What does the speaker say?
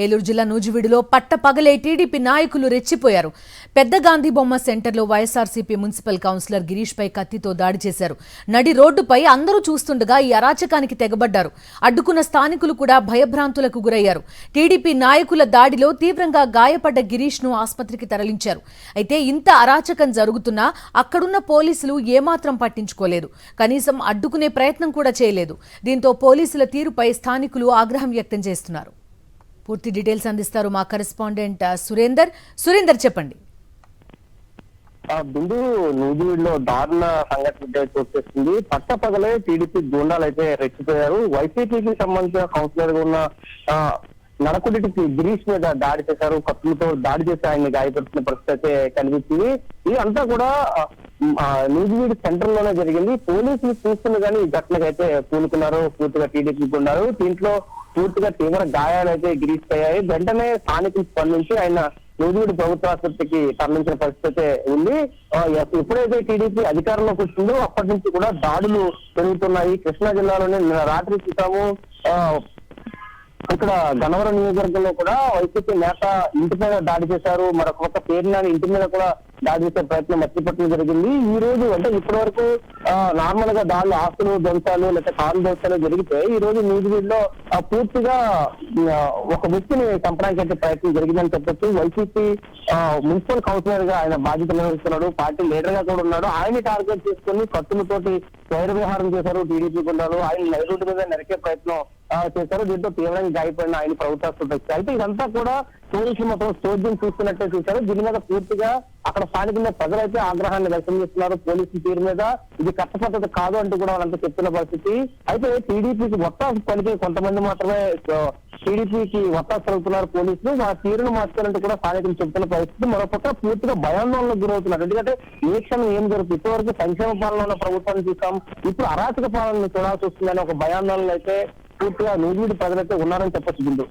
ఏలూరు జిల్లా నూజివీడులో పట్టపగలే టీడీపీ నాయకులు రెచ్చిపోయారు. పెద్ద గాంధీ బొమ్మ సెంటర్లో వైఎస్ఆర్సీపీ మున్సిపల్ కౌన్సిలర్ గిరీష్ పై కత్తితో దాడి చేశారు. నడి రోడ్డుపై అందరూ చూస్తుండగా ఈ అరాచకానికి తెగబడ్డారు. అడ్డుకున్న స్థానికులు కూడా భయభ్రాంతులకు గురయ్యారు. టీడీపీ నాయకుల దాడిలో తీవ్రంగా గాయపడ్డ గిరీష్ ను ఆసుపత్రికి తరలించారు. అయితే ఇంత అరాచకం జరుగుతున్నా అక్కడున్న పోలీసులు ఏమాత్రం పట్టించుకోలేదు. కనీసం అడ్డుకునే ప్రయత్నం కూడా చేయలేదు. దీంతో పోలీసుల తీరుపై స్థానికులు ఆగ్రహం వ్యక్తం చేస్తున్నారు. పూర్తి డీటెయిల్స్ అందిస్తారు మా కరెస్పాండెంట్ సురేందర్ చెప్పండి. బిందు నూజివీడులో దారుణ సంఘటన చోటు చేస్తుంది. పట్టపగలే టీడీపీ గూండాలు అయితే రెచ్చిపోయారు. వైసీపీకి సంబంధించిన కౌన్సిలర్ గా ఉన్న నరకుడికి గిరీష్ మీద దాడి చేశారు. కత్తులతో దాడి చేసి ఆయన్ని గాయపడుతున్న పరిస్థితి అయితే కనిపించింది. ఇదంతా కూడా నూజివీడు సెంటర్ లోనే జరిగింది. పోలీసులు చూస్తున్న కానీ ఈ ఘటనకు అయితే పూనుకున్నారు పూర్తిగా టీడీపీ ఉన్నారు. దీంట్లో పూర్తిగా తీవ్ర గాయాలు అయితే గిరీష్ అయ్యాయి. వెంటనే స్థానికులు స్పందించి ఆయన నూజివీడు ప్రభుత్వ ఆసుపత్రికి తరలించిన పరిస్థితి ఉంది. ఎప్పుడైతే టీడీపీ అధికారంలోకి వచ్చిందో అప్పటి నుంచి కూడా దాడులు పెరుగుతున్నాయి. కృష్ణా జిల్లాలోనే రాత్రి చూసాము. ఇక్కడ గన్నవరం నియోజకవర్గంలో కూడా వైసీపీ నేత ఇంటి మీద దాడి చేశారు. మరొక పేరునాని ఇంటి మీద కూడా దాడి చేసే ప్రయత్నం మర్చిపెట్టడం జరిగింది. ఈ రోజు అంటే ఇప్పటి వరకు నార్మల్ గా దాడులు ఆస్తులు ధ్వంసాలు లేకపోతే కారు ధ్వంసాలు జరిగితే ఈ రోజు నూజివీడులో పూర్తిగా ఒక వ్యక్తిని చంపడానికి అయితే ప్రయత్నం జరిగిందని చెప్పొచ్చు. వైసీపీ మున్సిపల్ కౌన్సిలర్ గా ఆయన బాధ్యత నిర్వహిస్తున్నాడు. పార్టీ లీడర్ గా కూడా ఉన్నాడు. ఆయన టార్గెట్ చేసుకుని కత్తులతోటి వైర వ్యవహారం చేశారు టీడీపీ గుండాలు. ఆయన నైరోడ్డు మీద నరికే ప్రయత్నం చేశారు. దీంతో తీవ్రంగా గాయపడిన ఆయన ప్రభుత్వ ఆసుపత్రికి. అయితే ఇదంతా కూడా పోలీసులు మొత్తం చోద్యం చూస్తున్నట్టే చూశారు. దీని మీద పూర్తిగా అక్కడ స్థానికంగా ప్రజలైతే ఆగ్రహాన్ని వ్యక్తం చేస్తున్నారు పోలీసుల తీరు మీద. ఇది కట్ట పద్ధతి కాదు అంటూ కూడా వాళ్ళంతా చెప్తున్న పరిస్థితి. అయితే టీడీపీకి ఒత్తాసు పలికి కొంతమంది మాత్రమే టీడీపీకి ఒత్తాసు పలుకుతున్నారు పోలీసులు. ఆ తీరును మార్చాలంటూ కూడా స్థానికులు చెప్తున్న పరిస్థితి. మరోపక్క పూర్తిగా భయాందోళనకు గురవుతున్నారు. ఎందుకంటే ఏ క్షణం ఏం జరుగుతుంది, ఇప్పటివరకు సంక్షేమ పాలన ఉన్న ప్రభుత్వాన్ని చూసాం, ఇప్పుడు అరాచక పాలనను చూడాల్సి వస్తుందని ఒక భయాందోళన అయితే పూర్తిగా నూజివీడు ప్రజలైతే ఉన్నారని చెప్పొచ్చు. బిందు